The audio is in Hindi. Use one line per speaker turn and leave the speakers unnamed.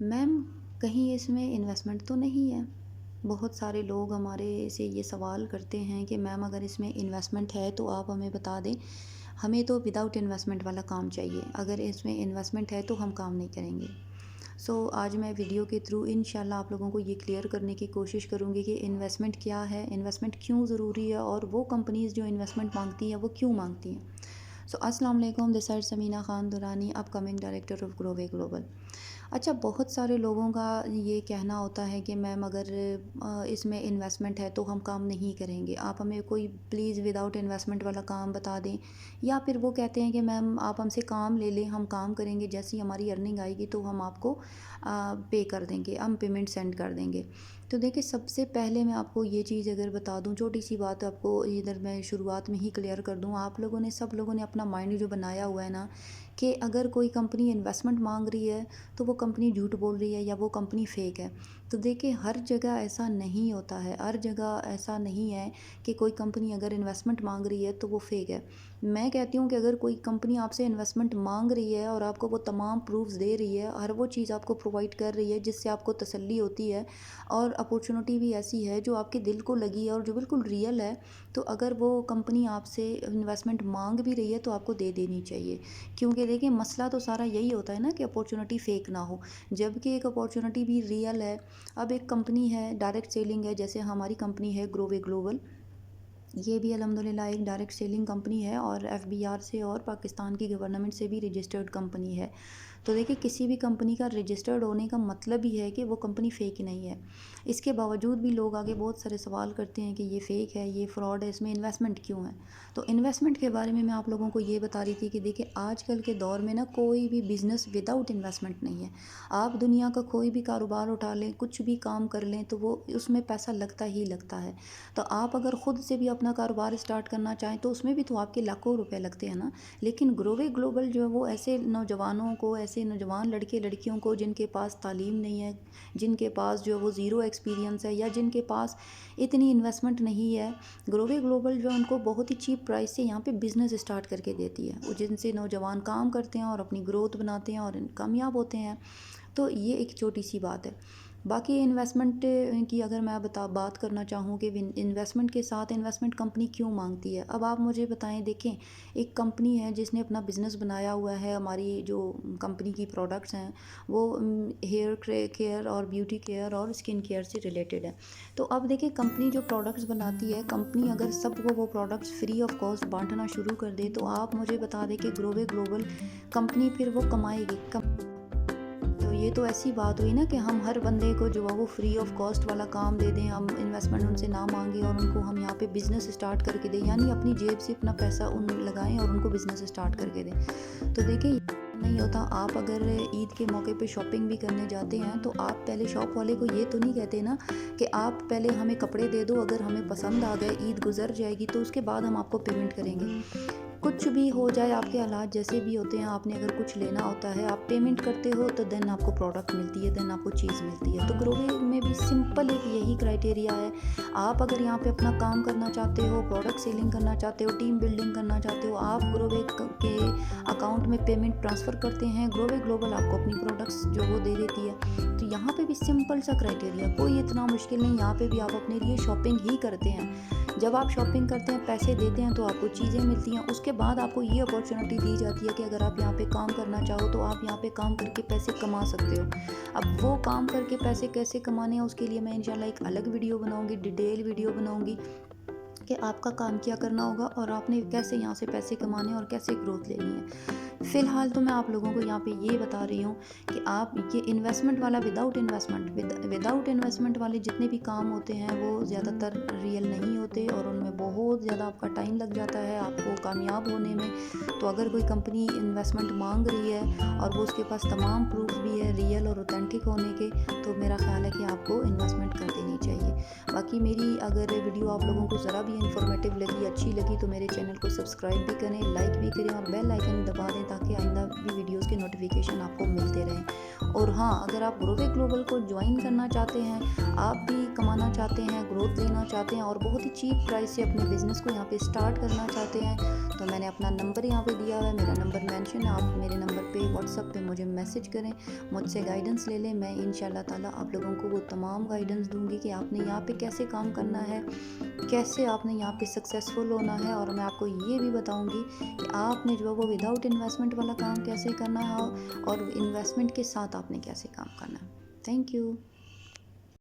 मैम, कहीं इसमें इन्वेस्टमेंट तो नहीं है? बहुत सारे लोग हमारे से ये सवाल करते हैं कि मैम अगर इसमें इन्वेस्टमेंट है तो आप हमें बता दें, हमें तो विदाउट इन्वेस्टमेंट वाला काम चाहिए, अगर इसमें इन्वेस्टमेंट है तो हम काम नहीं करेंगे। आज मैं वीडियो के थ्रू इंशाल्लाह आप लोगों को ये क्लियर करने की कोशिश करूँगी कि इन्वेस्टमेंट क्या है, इन्वेस्टमेंट क्यों ज़रूरी है और वो कंपनीज़ जो इन्वेस्टमेंट माँगती हैं वो क्यों माँगती हैं। अस्सलाम वालेकुम, this side Samina Khan Durrani, upcoming director of Grove Global. अच्छा, बहुत सारे लोगों का ये कहना होता है कि मैम अगर इसमें इन्वेस्टमेंट है तो हम काम नहीं करेंगे, आप हमें कोई प्लीज़ विदाउट इन्वेस्टमेंट वाला काम बता दें। या फिर वो कहते हैं कि मैम आप हमसे काम ले लें, हम काम करेंगे, जैसी हमारी अर्निंग आएगी तो हम आपको पे कर देंगे, हम पेमेंट सेंड कर देंगे। तो देखिए, सबसे पहले मैं आपको ये चीज़ अगर बता दूं, छोटी सी बात आपको इधर मैं शुरुआत में ही क्लियर कर दूं, आप लोगों ने सब लोगों ने अपना माइंड जो बनाया हुआ है ना कि अगर कोई कंपनी इन्वेस्टमेंट मांग रही है तो वो कंपनी झूठ बोल रही है या वो कंपनी फ़ेक है। तो देखिए, हर जगह ऐसा नहीं होता है, हर जगह ऐसा नहीं है कि कोई कंपनी अगर इन्वेस्टमेंट मांग रही है तो वो फ़ेक है। मैं कहती हूँ कि अगर कोई कंपनी आपसे इन्वेस्टमेंट मांग रही है और आपको वो तमाम प्रूफ्स दे रही है, हर वो चीज़ आपको प्रोवाइड कर रही है जिससे आपको तसल्ली होती है और अपॉर्चुनिटी भी ऐसी है जो आपके दिल को लगी है और जो बिल्कुल रियल है, तो अगर वो कंपनी आपसे इन्वेस्टमेंट मांग भी रही है तो आपको दे देनी चाहिए। क्योंकि देखिए, मसला तो सारा यही होता है ना कि अपॉर्चुनिटी फ़ेक ना हो, जबकि एक अपॉर्चुनिटी भी रियल है। अब एक कंपनी है, डायरेक्ट सेलिंग है, जैसे हमारी कंपनी है ग्रोवे ग्लोबल, ये भी अल्हम्दुलिल्लाह एक डायरेक्ट सेलिंग कंपनी है और एफबीआर से और पाकिस्तान की गवर्नमेंट से भी रजिस्टर्ड कंपनी है। तो देखिए, किसी भी कंपनी का रजिस्टर्ड होने का मतलब ही है कि वो कंपनी फ़ेक नहीं है। इसके बावजूद भी लोग आगे बहुत सारे सवाल करते हैं कि ये फ़ेक है, ये फ्रॉड है, इसमें इन्वेस्टमेंट क्यों है। तो इन्वेस्टमेंट के बारे में मैं आप लोगों को ये बता रही थी कि देखिए, आजकल के दौर में ना कोई भी बिज़नेस विदाउट इन्वेस्टमेंट नहीं है। आप दुनिया का कोई भी कारोबार उठा लें, कुछ भी काम कर लें, तो वो उसमें पैसा लगता ही लगता है। तो आप अगर खुद से भी अपना कारोबार स्टार्ट करना चाहें तो उसमें भी तो आपके लाखों रुपए लगते हैं ना। लेकिन ग्रोवे ग्लोबल जो है वो ऐसे नौजवानों को, ऐसे नौजवान लड़के लड़कियों को जिनके पास तालीम नहीं है, जिनके पास जो है वो ज़ीरो एक्सपीरियंस है या जिनके पास इतनी इन्वेस्टमेंट नहीं है, ग्रोवे ग्लोबल जो है उनको बहुत ही चीप प्राइस से यहाँ पे बिज़नेस स्टार्ट करके देती है, वो जिनसे नौजवान काम करते हैं और अपनी ग्रोथ बनाते हैं और कामयाब होते हैं। तो ये एक छोटी सी बात है। बाकी इन्वेस्टमेंट की अगर मैं बात करना चाहूँ कि इन्वेस्टमेंट के साथ इन्वेस्टमेंट कंपनी क्यों मांगती है। अब आप मुझे बताएं, देखें, एक कंपनी है जिसने अपना बिज़नेस बनाया हुआ है, हमारी जो कंपनी की प्रोडक्ट्स हैं वो हेयर केयर और ब्यूटी केयर और स्किन केयर से रिलेटेड है। तो अब देखिए, कंपनी जो प्रोडक्ट्स बनाती है, कंपनी अगर सबको वो प्रोडक्ट्स फ्री ऑफ कॉस्ट बांटना शुरू कर दे तो आप मुझे बता दें कि ग्रोवे ग्लोबल कंपनी फिर वो कमाएगी तो ये तो ऐसी बात हुई ना कि हम हर बंदे को जो है वो फ्री ऑफ कॉस्ट वाला काम दे दें, हम इन्वेस्टमेंट उनसे ना मांगे और उनको हम यहाँ पे बिज़नेस स्टार्ट करके दें, यानी अपनी जेब से अपना पैसा उन लगाएं और उनको बिज़नेस स्टार्ट करके दें। तो देखिए, नहीं होता। आप अगर ईद के मौके पे शॉपिंग भी करने जाते हैं तो आप पहले शॉप वाले को ये तो नहीं कहते ना कि आप पहले हमें कपड़े दे दो, अगर हमें पसंद आ गए, ईद गुजर जाएगी तो उसके बाद हम आपको पेमेंट करेंगे। कुछ भी हो जाए, आपके हालात जैसे भी होते हैं, आपने अगर कुछ लेना होता है, आप पेमेंट करते हो तो देन आपको प्रोडक्ट मिलती है, देन आपको चीज़ मिलती है। तो ग्रोवे में भी सिंपल एक यही क्राइटेरिया है। आप अगर यहाँ पे अपना काम करना चाहते हो, प्रोडक्ट सेलिंग करना चाहते हो, टीम बिल्डिंग करना चाहते हो, आप ग्रोवे के अकाउंट में पेमेंट ट्रांसफ़र करते हैं, ग्रोवे ग्लोबल आपको अपनी प्रोडक्ट्स जो वो दे देती है। तो यहाँ पे भी सिंपल सा क्राइटेरिया, कोई इतना मुश्किल नहीं। यहाँ पे भी आप अपने लिए शॉपिंग ही करते हैं। जब आप शॉपिंग करते हैं, पैसे देते हैं तो आपको चीज़ें मिलती हैं। उसके बाद आपको ये अपॉर्चुनिटी दी जाती है कि अगर आप यहाँ पे काम करना चाहो तो आप यहाँ पे काम करके पैसे कमा सकते हो। अब वो काम करके पैसे कैसे कमाने हैं उसके लिए मैं इंशाल्लाह एक अलग वीडियो बनाऊँगी, डिटेल वीडियो बनाऊँगी कि आपका काम क्या करना होगा और आपने कैसे यहाँ से पैसे कमाने हैं और कैसे ग्रोथ लेनी है। फ़िलहाल तो मैं आप लोगों को यहाँ पे ये बता रही हूँ कि आप ये इन्वेस्टमेंट वाला विदाउट इन्वेस्टमेंट वाले जितने भी काम होते हैं वो ज़्यादातर रियल नहीं होते और उनमें बहुत ज़्यादा आपका टाइम लग जाता है आपको कामयाब होने में। तो अगर कोई कंपनी इन्वेस्टमेंट मांग रही है और वो उसके पास तमाम प्रूफ भी है रियल और ऑथेंटिक होने के, तो मेरा ख्याल है कि आपको इन्वेस्टमेंट कर देनी चाहिए। बाकी मेरी अगर वीडियो आप लोगों को ज़रा भी इंफॉर्मेटिव लगी, अच्छी लगी, तो मेरे चैनल को सब्सक्राइब भी करें, लाइक भी करें और बेल आइकन दबा दें ताकि आइंदा भी वीडियोस के नोटिफिकेशन आपको मिलते रहें। और हाँ, अगर आप ग्रोवे ग्लोबल को ज्वाइन करना चाहते हैं, आप भी कमाना चाहते हैं, ग्रोथ लेना चाहते हैं और बहुत ही चीप प्राइस से अपने बिज़नेस को यहाँ पे स्टार्ट करना चाहते हैं, तो मैंने अपना नंबर यहाँ पे दिया हुआ है, मेरा नंबर मेंशन है। आप मेरे नंबर पे व्हाट्सएप पे मुझे मैसेज करें, मुझसे गाइडेंस ले लें। मैं इंशाल्लाह ताला आप लोगों को वो तमाम गाइडेंस दूँगी कि आपने यहाँ पे कैसे काम करना है, कैसे आपने यहाँ पे सक्सेसफुल होना है। और मैं आपको ये भी बताऊँगी कि आपने जो है वो विदाउट इन्वेस्टमेंट वाला काम कैसे करना है और इन्वेस्टमेंट के साथ आपने कैसे काम करना है। Thank you.